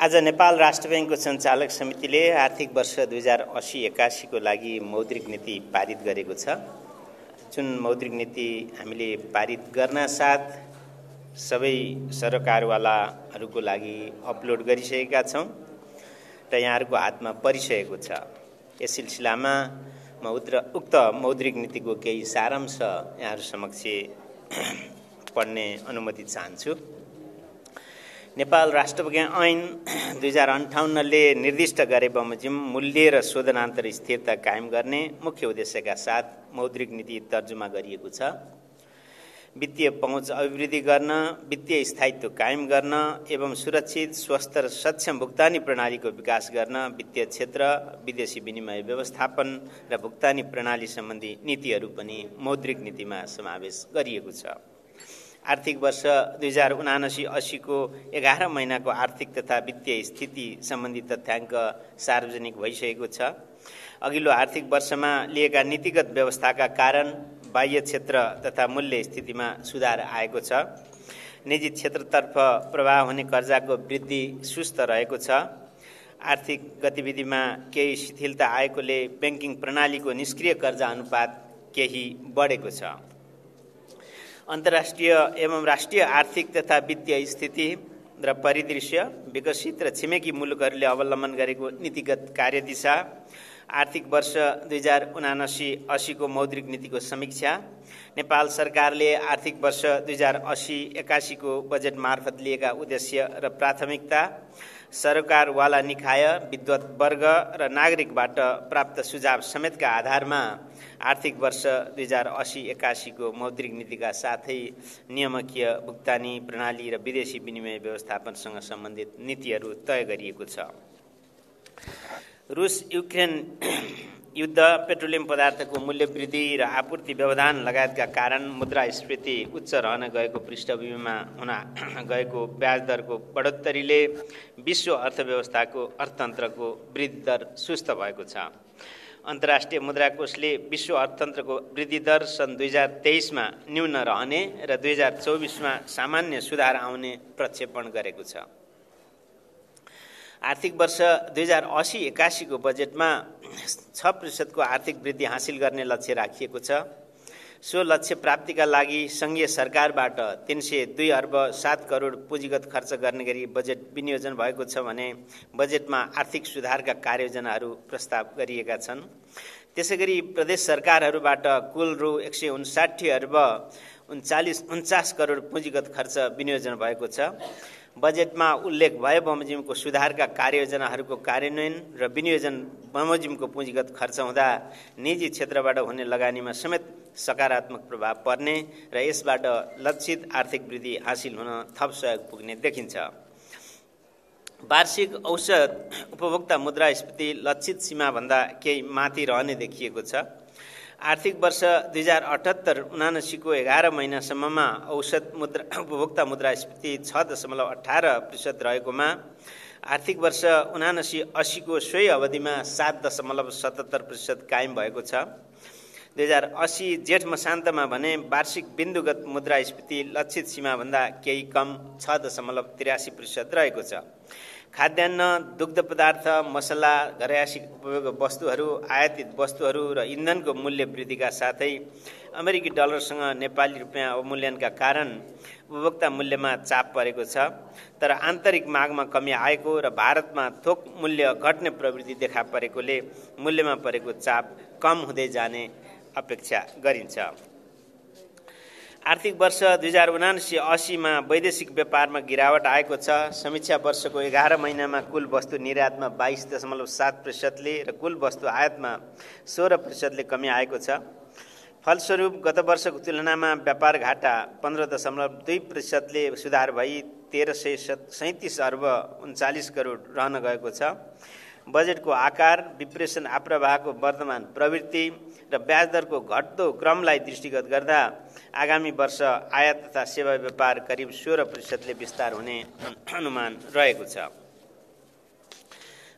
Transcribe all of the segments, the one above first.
आज नेपाल राष्ट्र बैंकको सञ्चालक समितिले आर्थिक वर्ष 2080-81 को लागि मौद्रिक नीति पारित गरेको छ। जुन मौद्रिक नीति हामीले पारित गर्न साथ सबै सरकारवालाहरूको लागि अपलोड गरिसकेका छौँ र यहाँहरूको हातमा परिसकेको छ। यस सिलसिलामा म उक्त मौद्रिक नीतिको केही सारांश यहाँहरू समक्ष पढ्ने अनुमति चाहन्छु। नेपाल राष्ट्र बैंक ऐन 2058 ले निर्दिष्ट गरे बमोजिम मूल्य र शोधनान्तर स्थिरता कायम गर्ने मुख्य उद्देश्यका साथ मौद्रिक नीति तर्जुमा गरिएको छ। वित्तीय पहुँच अभिवृद्धि गर्न, वित्तीय स्थायित्व कायम गर्न एवं सुरक्षित, स्वस्थ र सक्षम भुक्तानी प्रणालीको विकास गर्न वित्तीय क्षेत्र, विदेशी विनिमय व्यवस्थापन र भुक्तानी प्रणाली सम्बन्धी नीतिहरू पनि मौद्रिक नीतिमा समावेश गरिएको छ। आर्थिक वर्ष 2079-80 को 11 महिनाको आर्थिक तथा वित्तीय स्थिति सम्बन्धी तथ्याङ्क सार्वजनिक भइसकेको छ। अघिल्लो आर्थिक वर्षमा लिएका नीतिगत व्यवस्थाका कारण बाह्य क्षेत्र तथा मूल्य स्थितिमा सुधार आएको छ। निजी क्षेत्रतर्फ प्रवाह हुने कर्जाको वृद्धि सुस्त रहेको छ। आर्थिक गतिविधिमा केही शिथिलता आएकोले ब्याङ्किङ प्रणालीको निष्क्रिय कर्जा अनुपात केही बढेको छ। अन्तर्राष्ट्रिय एवं राष्ट्रिय आर्थिक तथा वित्तीय स्थिति र परिदृश्य, विकसित र छिमेकी मुलुकहरूले अवलम्बन गरेको नीतिगत कार्यदिशा, आर्थिक वर्ष 2079-80 को मौद्रिक नीतिको समीक्षा, नेपाल सरकारले आर्थिक वर्ष 2080-81 को बजेट मार्फत लिएका उद्देश्य र प्राथमिकता, सरकारवाला निकाय, विद्वत वर्ग र नागरिकबाट प्राप्त सुझाव समेतका आधारमा आर्थिक वर्ष 2080-81 को मौद्रिक नीतिका साथै नियामकीय भुक्तानी प्रणाली र विदेशी विनिमय व्यवस्थापनसँग सम्बन्धित नीतिहरू तय गरिएको छ। रुस युक्रेन युद्ध, पेट्रोलियम पदार्थको मूल्य वृद्धि र आपूर्ति व्यवधान लगायतका कारण मुद्रास्फीति उच्च रहन गएको पृष्ठभूमिमा हुन गएको ब्याज दरको बढोत्तरीले विश्व अर्थव्यवस्थाको अर्थतन्त्रको वृद्धि दर सुस्त भएको छ। अन्तर्राष्ट्रिय मुद्रा कोषले विश्व अर्थतन्त्रको वृद्धि दर सन् 2023 मा न्यून रहने र 2024 मा सामान्य सुधार आउने प्रक्षेपण गरेको छ। आर्थिक वर्ष 2080-81 को बजेटमा 6% को आर्थिक वृद्धि हासिल गर्ने लक्ष्य राखिएको छ। सो लक्ष्य प्राप्तिका लागि सङ्घीय सरकारबाट 302 अर्ब 7 करोड पुँजीगत खर्च गर्ने गरी बजेट विनियोजन भएको छ भने बजेटमा आर्थिक सुधारका कार्ययोजनाहरू प्रस्ताव गरिएका छन्। त्यसैगरी प्रदेश सरकारहरूबाट कुल रु 159 अर्ब 49 करोड पुँजीगत खर्च विनियोजन भएको छ। बजेटमा उल्लेख भए बमोजिमको सुधारका कार्ययोजनाहरूको कार्यान्वयन र विनियोजन बमोजिमको पुँजीगत खर्च हुँदा निजी क्षेत्रबाट हुने लगानीमा समेत सकारात्मक प्रभाव पर्ने र यसबाट लक्षित आर्थिक वृद्धि हासिल हुन थप सहयोग पुग्ने देखिन्छ। वार्षिक औसत उपभोक्ता मुद्रास्फीति लक्षित सीमाभन्दा केही माथि रहने देखिएको छ। आर्थिक वर्ष 2078-79 को 11 महिनासम्ममा औसत उपभोक्ता मुद्रास्फीति 6.18% रहेकोमा आर्थिक वर्ष 79-80 को सोही अवधिमा 7.77% कायम भएको छ। 2080 जेठ मसान्तमा भने वार्षिक बिन्दुगत मुद्रास्फीति लक्षित सीमाभन्दा केही कम 6.83% रहेको छ। खाद्यान्न, दुग्ध पदार्थ, मसला, घरयासी उपयोग वस्तुहरू, आयातित वस्तुहरू र इन्धनको मूल्य वृद्धिका साथै अमेरिकी डलरसँग नेपाली रुपियाँ अवमूल्यनका कारण उपभोक्ता मूल्यमा चाप परेको छ। तर आन्तरिक मागमा कमी आएको र भारतमा थोक मूल्य घट्ने प्रवृत्ति देखा परेकोले मूल्यमा परेको चाप कम हुँदै जाने अपेक्षा गरिन्छ। आर्थिक वर्ष 2079-80 मा वैदेशिक व्यापारमा गिरावट आएको छ। समीक्षा वर्षको 11 महिनामा कुल वस्तु निर्यातमा 22.7% ले र कुल वस्तु आयातमा 16% ले कमी आएको छ। फलस्वरूप गत वर्षको तुलनामा व्यापार घाटा 15.2% ले सुधार भई 1337 अर्ब 39 करोड रहन गएको छ। बजेटको आकार, विप्रेषण आप्रवाहको वर्तमान प्रवृत्ति र ब्याज दरको घट्दो क्रमलाई दृष्टिगत गर्दा आगामी वर्ष आयात तथा सेवा व्यापार करिब 16% ले विस्तार हुने अनुमान रहेको छ।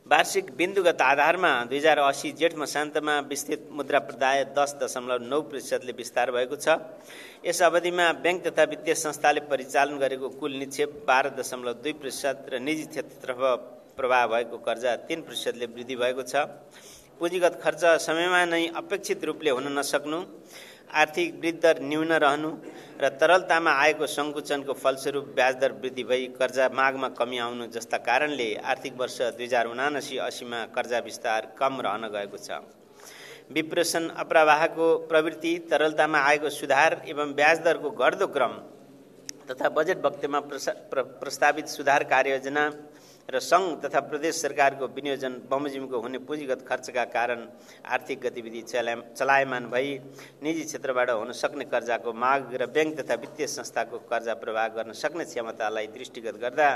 वार्षिक बिन्दुगत आधारमा 2080 जेठ मसान्तमा विस्तृत मुद्रा प्रदाय 10.9%ले विस्तार भएको छ। यस अवधिमा बैंक तथा वित्तीय संस्थाले परिचालन गरेको कुल निक्षेप 12.2% र निजी क्षेत्रतर्फ प्रवाह भएको कर्जा 3%ले वृद्धि भएको छ। पुँजीगत खर्च समयमा नै अपेक्षित रूपले हुन नसक्नु, आर्थिक वृद्धि दर न्यून रहनु र तरलतामा आएको सङ्कुचनको फलस्वरूप ब्याजदर वृद्धि भई कर्जा मागमा कमी आउनु जस्ता कारणले आर्थिक वर्ष 2079-80मा कर्जा विस्तार कम रहन गएको छ। विप्रेषण अप्रवाहको प्रवृत्ति, तरलतामा आएको सुधार एवं ब्याजदरको घट्दो क्रम तथा बजेट वक्तव्यमा प्रस्तावित सुधार कार्ययोजना र सङ्घ तथा प्रदेश सरकारको विनियोजन बमोजिमको हुने पुँजीगत खर्चका कारण आर्थिक गतिविधि चलायमान भई निजी क्षेत्रबाट हुन सक्ने कर्जाको माग र बैंक तथा वित्तीय संस्थाको कर्जा प्रवाह गर्न सक्ने क्षमतालाई दृष्टिगत गर्दा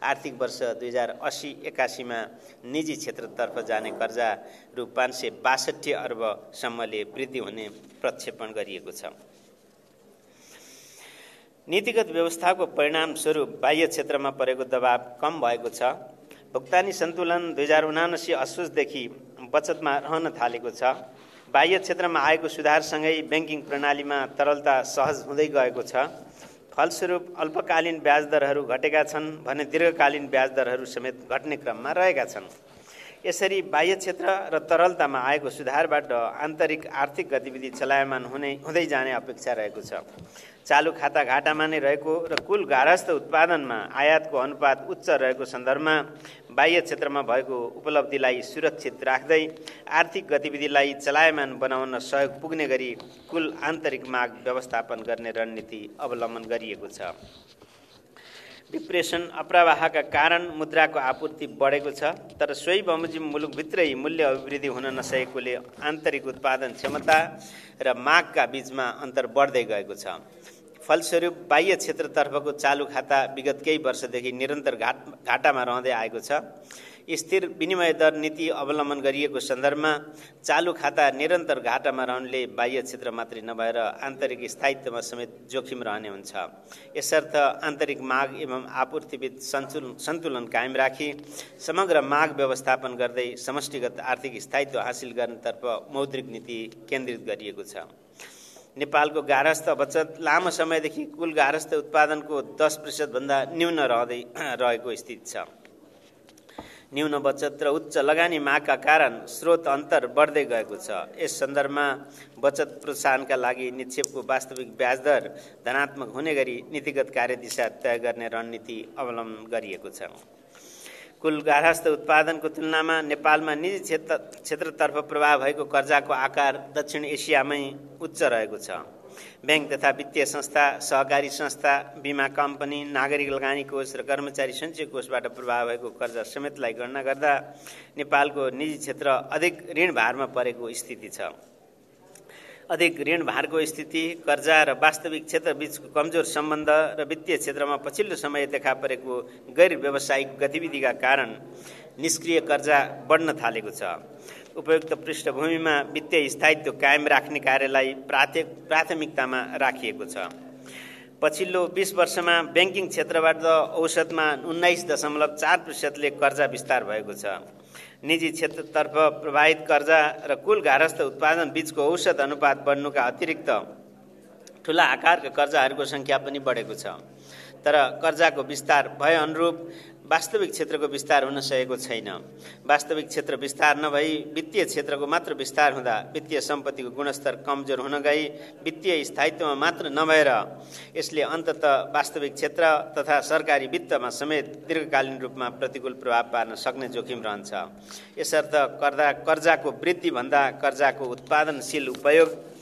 आर्थिक वर्ष 2080-81मा निजी क्षेत्रतर्फ जाने कर्जा रु 562 अर्बसम्मले वृद्धि हुने प्रक्षेपण गरिएको छ। नीतिगत व्यवस्थाको परिणामस्वरूप बाह्य क्षेत्रमा परेको दबाव कम भएको छ। भुक्तानी सन्तुलन 2079 असोजदेखि बचतमा रहन थालेको छ। बाह्य क्षेत्रमा आएको सुधारसँगै ब्याङ्किङ प्रणालीमा तरलता सहज हुँदै गएको छ। फलस्वरूप अल्पकालीन ब्याज दरहरू घटेका छन् भने दीर्घकालीन ब्याज दरहरू समेत घट्ने क्रममा रहेका छन्। यसरी बाह्य क्षेत्र र तरलतामा आएको सुधारबाट आन्तरिक आर्थिक गतिविधि चलायमान हुँदै जाने अपेक्षा रहेको छ। चालु खाता घाटामा नै रहेको र कुल गार्हस्थ उत्पादनमा आयातको अनुपात उच्च रहेको सन्दर्भमा बाह्य क्षेत्रमा भएको उपलब्धिलाई सुरक्षित राख्दै आर्थिक गतिविधिलाई चलायमान बनाउन सहयोग पुग्ने गरी कुल आन्तरिक माग व्यवस्थापन गर्ने रणनीति अवलम्बन गरिएको छ। विप्रेषण अप्रवाहका कारण मुद्राको आपूर्ति बढेको छ, तर सोही बमोजिम मुलुकभित्रै मूल्य अभिवृद्धि हुन नसकेकोले आन्तरिक उत्पादन क्षमता र मागका बीचमा अन्तर बढ्दै गएको छ। फलस्वरूप बाह्य क्षेत्रतर्फको चालु खाता विगत केही वर्षदेखि निरन्तर घाटामा रहँदै आएको छ। स्थिर विनिमय दर नीति अवलम्बन गरिएको सन्दर्भमा चालु खाता निरन्तर घाटामा रहनुले बाह्य क्षेत्र मात्रै नभएर आन्तरिक स्थायित्वमा समेत जोखिम रहने हुन्छ। यसर्थ आन्तरिक माग एवं आपूर्तिबीच सन्तुलन कायम राखी समग्र माग व्यवस्थापन गर्दै समष्टिगत आर्थिक स्थायित्व हासिल गर्नतर्फ मौद्रिक नीति केन्द्रित गरिएको छ। नेपालको गार्हस्थ बचत लामो समयदेखि कुल गार्हस्थ उत्पादनको 10% भन्दा न्यून रहँदै रहेको स्थिति छ। न्यून बचत र उच्च लगानी मागका कारण स्रोत अन्तर बढ्दै गएको छ। यस सन्दर्भमा बचत प्रोत्साहनका लागि निक्षेपको वास्तविक ब्याज दर धनात्मक हुने गरी नीतिगत कार्यदिशा तय गर्ने रणनीति अवलम्बन गरिएको छ। कुल गार्हस्थ उत्पादनको तुलनामा नेपालमा निजी क्षेत्रतर्फ प्रवाह भएको कर्जाको आकार दक्षिण एसियामै उच्च रहेको छ। बैंक तथा वित्तीय संस्था, सहकारी संस्था, बीमा कम्पनी, नागरिक लगानी कोष र कर्मचारी सञ्चय कोषबाट प्रवाह भएको कर्जा समेतलाई गणना गर्दा नेपालको निजी क्षेत्र अधिक ऋण भारमा परेको स्थिति छ। अधिक ऋण भारको स्थिति, कर्जा र वास्तविक क्षेत्रबीचको कमजोर सम्बन्ध र वित्तीय क्षेत्रमा पछिल्लो समय देखा परेको गैर व्यावसायिक गतिविधिका कारण निष्क्रिय कर्जा बढ्न थालेको छ। उपयुक्त पृष्ठभूमिमा वित्तीय स्थायित्व कायम राख्ने कार्यलाई प्राथमिकतामा राखिएको छ। पछिल्लो 20 वर्षमा ब्याङ्किङ क्षेत्रबाट औसतमा 19.4%ले कर्जा विस्तार भएको छ। निजी क्षेत्रतर्फ प्रवाहित कर्जा र कुल गार्हस्थ उत्पादन बीचको औसत अनुपात बढ्नुका अतिरिक्त ठुला आकारका कर्जाहरूको सङ्ख्या पनि बढेको छ। तर कर्जाको विस्तार भए अनुरूप वास्तविक क्षेत्रको विस्तार हुन सकेको छैन। वास्तविक क्षेत्र विस्तार नभई वित्तीय क्षेत्रको मात्र विस्तार हुँदा वित्तीय सम्पत्तिको गुणस्तर कमजोर हुन गई वित्तीय स्थायित्वमा मात्र नभएर यसले अन्ततः वास्तविक क्षेत्र तथा सरकारी वित्तमा समेत दीर्घकालीन रूपमा प्रतिकूल प्रभाव पार्न सक्ने जोखिम रहन्छ। यसर्थ कर्जाको वृद्धि भन्दा कर्जाको उत्पादनशील उपयोग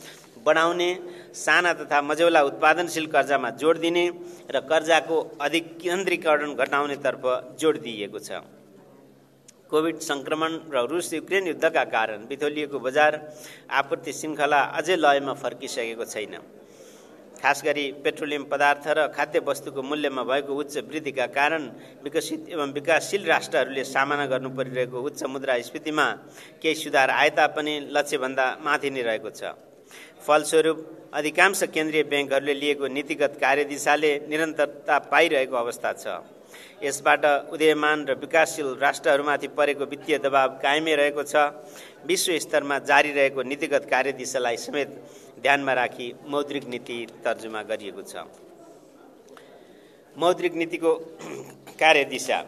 बढाउने, साना तथा मझौला उत्पादनशील कर्जामा जोड दिने र कर्जाको अधिक केन्द्रीकरण घटाउनेतर्फ जोड दिइएको छ। कोभिड सङ्क्रमण र रुस युक्रेन युद्धका कारण बिथोलिएको बजार आपूर्ति श्रृङ्खला अझै लयमा फर्किसकेको छैन। खास गरी पेट्रोलियम पदार्थ र खाद्य वस्तुको मूल्यमा भएको उच्च वृद्धिका कारण विकसित एवं विकासशील राष्ट्रहरूले सामना गर्नु परिरहेको उच्च मुद्रास्फीतिमा केही सुधार आए तापनि लक्ष्यभन्दा माथि नै रहेको छ। फलस्वरूप अधिकांश केन्द्रीय ब्याङ्कहरूले लिएको नीतिगत कार्यदिशाले निरन्तरता पाइरहेको अवस्था छ। यसबाट उदयमान र विकासशील राष्ट्रहरूमाथि परेको वित्तीय दबाव कायमै रहेको छ। विश्व स्तरमा जारी रहेको नीतिगत कार्यदिशालाई समेत ध्यानमा राखी मौद्रिक नीति तर्जुमा गरिएको छ। मौद्रिक नीतिको कार्यदिशा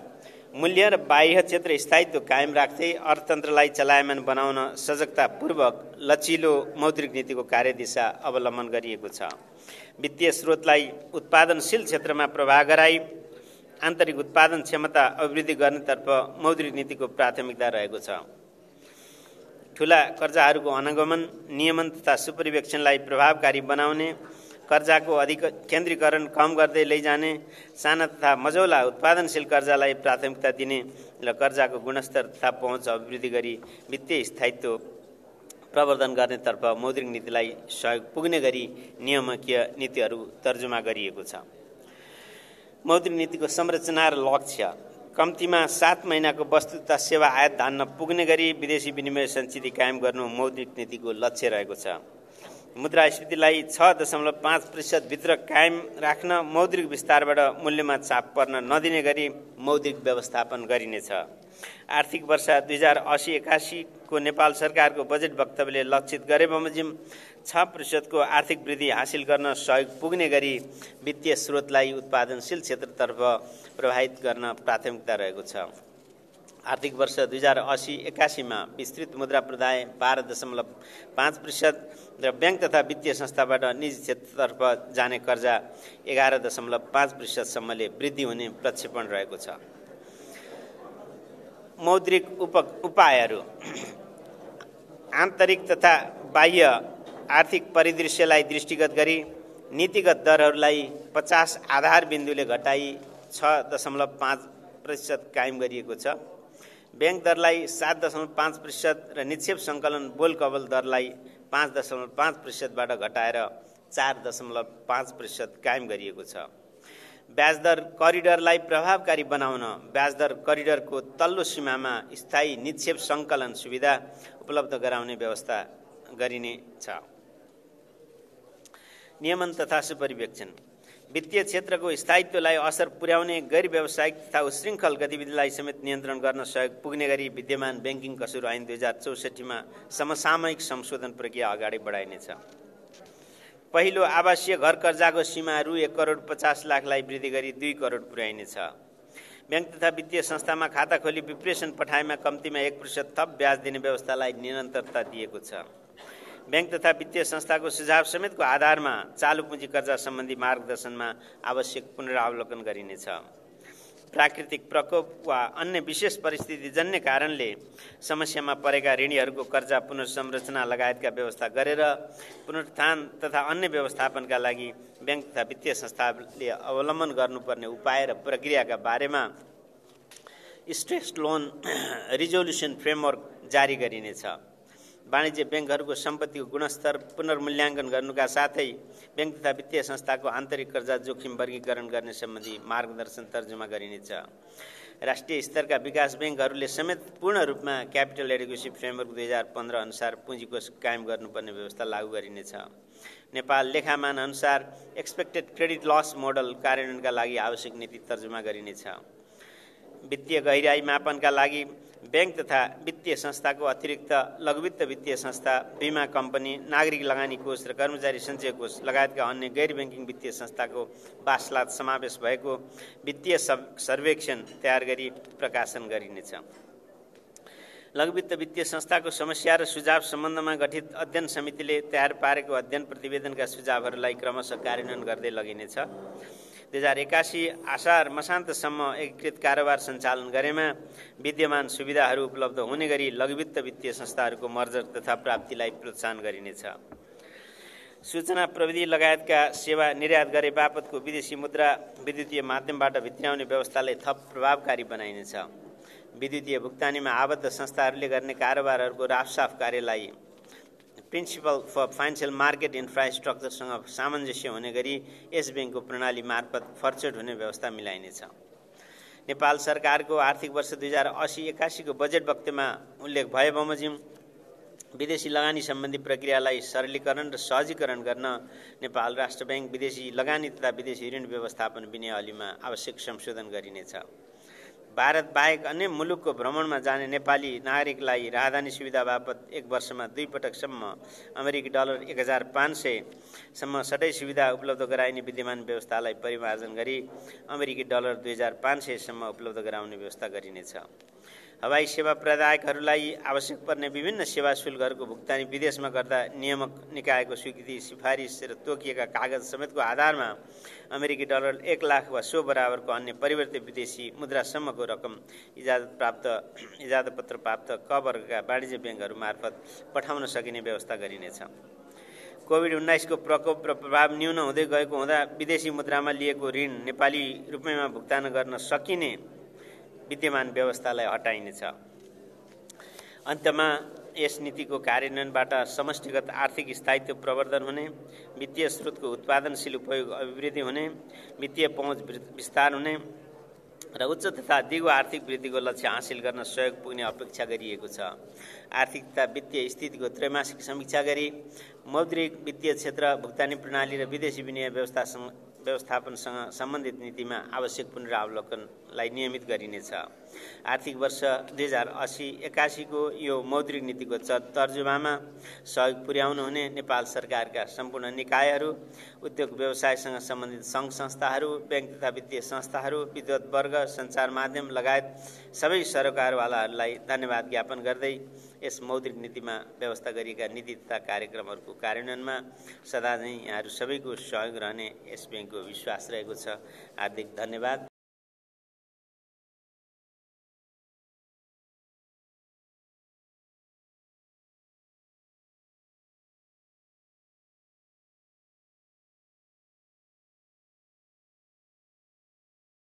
मूल्य र बाह्य क्षेत्र स्थायित्व कायम राख्दै अर्थतन्त्रलाई चलायमान बनाउन सजगतापूर्वक लचिलो मौद्रिक नीतिको कार्यदिशा अवलम्बन गरिएको छ। वित्तीय स्रोतलाई उत्पादनशील क्षेत्रमा प्रवाह गराई आन्तरिक उत्पादन क्षमता अभिवृद्धि गर्नेतर्फ मौद्रिक नीतिको प्राथमिकता रहेको छ। ठूला कर्जाहरूको अनुगमन, नियमन तथा सुपरिवेक्षणलाई प्रभावकारी बनाउने, कर्जाको अधिक केन्द्रीकरण कम गर्दै लैजाने, साना तथा मझौला उत्पादनशील कर्जालाई प्राथमिकता दिने र कर्जाको गुणस्तर तथा पहुँच अभिवृद्धि गरी वित्तीय स्थायित्व प्रवर्धन गर्नेतर्फ मौद्रिक नीतिलाई सहयोग पुग्ने गरी नियामकीय नीतिहरू तर्जुमा गरिएको छ। मौद्रिक नीतिको संरचना र लक्ष्य कम्तीमा 7 महिनाको वस्तु तथा सेवा आयात धान्न पुग्ने गरी विदेशी विनिमय सञ्चित कायम गर्नु मौद्रिक नीतिको लक्ष्य रहेको छ। मुद्रास्फीतिलाई 6.5% भित्र कायम राख्न मौद्रिक विस्तारबाट मूल्यमा चाप पर्न नदिने गरी मौद्रिक व्यवस्थापन गरिनेछ। आर्थिक वर्ष 2080-81 को नेपाल सरकारको बजेट वक्तव्यले लक्षित गरे बमोजिम 6% को आर्थिक वृद्धि हासिल गर्न सहयोग पुग्ने गरी वित्तीय स्रोतलाई उत्पादनशील क्षेत्रतर्फ प्रभावित गर्न प्राथमिकता रहेको छ। आर्थिक वर्ष 2080-81 मा विस्तृत मुद्रा प्रदाय 12.5% र ब्याङ्क तथा वित्तीय संस्थाबाट निजी क्षेत्रतर्फ जाने कर्जा 11.5% सम्मले वृद्धि हुने प्रक्षेपण रहेको छ। मौद्रिक उपायहरू आन्तरिक तथा बाह्य आर्थिक परिदृश्यलाई दृष्टिगत गरी नीतिगत दरहरूलाई 50 आधार बिन्दुले घटाई 6.5% कायम गरिएको छ। ब्याङ्क दरलाई 7.5% र निक्षेप सङ्कलन बोल कबल दरलाई 5.5% बाट घटाएर 4.5% कायम गरिएको छ। ब्याजदर करिडरलाई प्रभावकारी बनाउन ब्याजदर करिडरको तल्लो सीमामा स्थायी निक्षेप सङ्कलन सुविधा उपलब्ध गराउने व्यवस्था गरिनेछ। नियमन तथा सुपरिवेक्षण वित्तीय क्षेत्रको स्थायित्वलाई असर पुर्याउने गैर व्यावसायिक तथा उशृङ्खल गतिविधिलाई समेत नियन्त्रण गर्न सहयोग पुग्ने गरी विद्यमान ब्याङ्किङ कसुर ऐन 2064 मा समसामयिक संशोधन प्रक्रिया अगाडि बढाइनेछ। पहिलो आवासीय घर कर्जाको सीमा रु 1,50,00,000लाई वृद्धि गरी 2 करोड पुर्याइनेछ। ब्याङ्क तथा वित्तीय संस्थामा खाता खोली विप्रेषण पठाएमा कम्तीमा 1% थप ब्याज दिने व्यवस्थालाई निरन्तरता दिएको छ। ब्याङ्क तथा वित्तीय संस्थाको सुझाव समेतको आधारमा चालु पुँजी कर्जा सम्बन्धी मार्गदर्शनमा आवश्यक पुनरावलोकन गरिनेछ। प्राकृतिक प्रकोप वा अन्य विशेष परिस्थिति जन्य कारणले समस्यामा परेका ऋणीहरूको कर्जा पुनर्संरचना लगायतका व्यवस्था गरेर पुनरुत्थान तथा अन्य व्यवस्थापनका लागि ब्याङ्क तथा वित्तीय संस्थाले अवलम्बन गर्नुपर्ने उपाय र प्रक्रियाका बारेमा स्ट्रेस लोन रिजोल्युसन फ्रेमवर्क जारी गरिनेछ। वाणिज्य ब्याङ्कहरूको सम्पत्तिको गुणस्तर पुनर्मूल्याङ्कन गर्नुका साथै ब्याङ्क तथा वित्तीय संस्थाको आन्तरिक कर्जा जोखिम वर्गीकरण गर्ने सम्बन्धी मार्गदर्शन तर्जुमा गरिनेछ। राष्ट्रिय स्तरका विकास ब्याङ्कहरूले समेत पूर्ण रूपमा क्यापिटल एडिक्वेसी फ्रेमवर्क 2015 अनुसार पुँजीकोष कायम गर्नुपर्ने व्यवस्था लागू गरिनेछ। नेपाल लेखामान अनुसार एक्सपेक्टेड क्रेडिट लस मोडल कार्यान्वयनका लागि आवश्यक नीति तर्जुमा गरिनेछ। वित्तीय गहिराई मापनका लागि ब्याङ्क तथा वित्तीय संस्थाको अतिरिक्त लघुवित्त वित्तीय संस्था, बीमा कम्पनी, नागरिक लगानी कोष र कर्मचारी सञ्चय कोष लगायतका अन्य गैर ब्याङ्किङ वित्तीय संस्थाको वासलात समावेश भएको वित्तीय सर्वेक्षण तयार गरी प्रकाशन गरिनेछ। लघुवित्त वित्तीय संस्थाको समस्या र सुझाव सम्बन्धमा गठित अध्ययन समितिले तयार पारेको अध्ययन प्रतिवेदनका सुझावहरूलाई क्रमशः कार्यान्वयन गर्दै लगिनेछ। 2081 आषाढ मसान्तसम्म एकीकृत कारोबार सञ्चालन गरेमा विद्यमान सुविधाहरू उपलब्ध हुने गरी लघुवित्त वित्तीय संस्थाहरूको मर्जर तथा प्राप्तिलाई प्रोत्साहन गरिनेछ। सूचना प्रविधि लगायतका सेवा निर्यात गरे बापतको विदेशी मुद्रा विद्युतीय माध्यमबाट भित्र्याउने व्यवस्थालाई थप प्रभावकारी बनाइनेछ। विद्युतीय भुक्तानीमा आबद्ध संस्थाहरूले गर्ने कारोबारहरूको राफसाफ कार्यलाई प्रिन्सिपल फर फाइनेन्सियल मार्केट इन्फ्रास्ट्रक्चरसँग सामञ्जस्य हुने गरी यस ब्याङ्कको प्रणाली मार्फत फर्चेट हुने व्यवस्था मिलाइनेछ। नेपाल सरकारको आर्थिक वर्ष 2080-81 को बजेट वक्तव्यमा उल्लेख भए बमोजिम विदेशी लगानी सम्बन्धी प्रक्रियालाई सरलीकरण र सहजीकरण गर्न नेपाल राष्ट्र बैंक विदेशी लगानी तथा विदेशी ऋण व्यवस्थापन विनियममा आवश्यक संशोधन गरिनेछ। भारत बाहेक अन्य मुलुकको भ्रमणमा जाने नेपाली नागरिकलाई राजधानी सुविधा बापत 1 वर्षमा 2 पटकसम्म अमेरिकी डलर 1500 सम्म सटै सुविधा उपलब्ध गराइने विद्यमान व्यवस्थालाई परिमार्जन गरी अमेरिकी डलर 2500 सम्म उपलब्ध गराउने व्यवस्था गरिनेछ। हवाई सेवा प्रदायकहरूलाई आवश्यक पर्ने विभिन्न सेवा शुल्कहरूको भुक्तानी विदेशमा गर्दा नियामक निकायको स्वीकृति सिफारिस र तोकिएका कागज समेतको आधारमा अमेरिकी डलर 1 लाख वा सो बराबरको अन्य परिवर्तित विदेशी मुद्रासम्मको रकम इजाजतपत्र प्राप्त क वर्गका वाणिज्य ब्याङ्कहरू मार्फत पठाउन सकिने व्यवस्था गरिनेछ। कोभिड-19 को प्रकोप र प्रभाव न्यून हुँदै गएको हुँदा विदेशी मुद्रामा लिएको ऋण नेपाली रुपैयाँमा भुक्तान गर्न सकिने विद्यमान व्यवस्थालाई हटाइनेछ। अन्तमा यस नीतिको कार्यान्वयनबाट समष्टिगत आर्थिक स्थायित्व प्रवर्धन हुने, वित्तीय स्रोतको उत्पादनशील उपयोग अभिवृद्धि हुने, वित्तीय पहुँच विस्तार हुने र उच्च तथा दिगो आर्थिक वृद्धिको लक्ष्य हासिल गर्न सहयोग पुग्ने अपेक्षा गरिएको छ। आर्थिक तथा वित्तीय स्थितिको त्रैमासिक समीक्षा गरी मौद्रिक वित्तीय क्षेत्र, भुक्तानी प्रणाली र विदेशी विनिमय व्यवस्थापनसँग सम्बन्धित नीतिमा आवश्यक पुनरावलोकनलाई नियमित गरिनेछ। आर्थिक वर्ष 2080-81 को यो मौद्रिक नीतिको तर्जुमामा सहयोग पुर्याउनु हुने नेपाल सरकारका सम्पूर्ण निकायहरू, उद्योग व्यवसायसँग सम्बन्धित सङ्घ संस्थाहरू, ब्याङ्क तथा वित्तीय संस्थाहरू, विद्वत वर्ग, सञ्चार माध्यम लगायत सबै सरकारवालाहरूलाई धन्यवाद ज्ञापन गर्दै यस मौद्रिक नीतिमा व्यवस्था गरिएका नीति तथा कार्यक्रमहरूको कार्यान्वयनमा सदा नै यहाँहरू सबैको सहयोग रहने यस ब्याङ्कको विश्वास रहेको छ। हार्दिक धन्यवाद।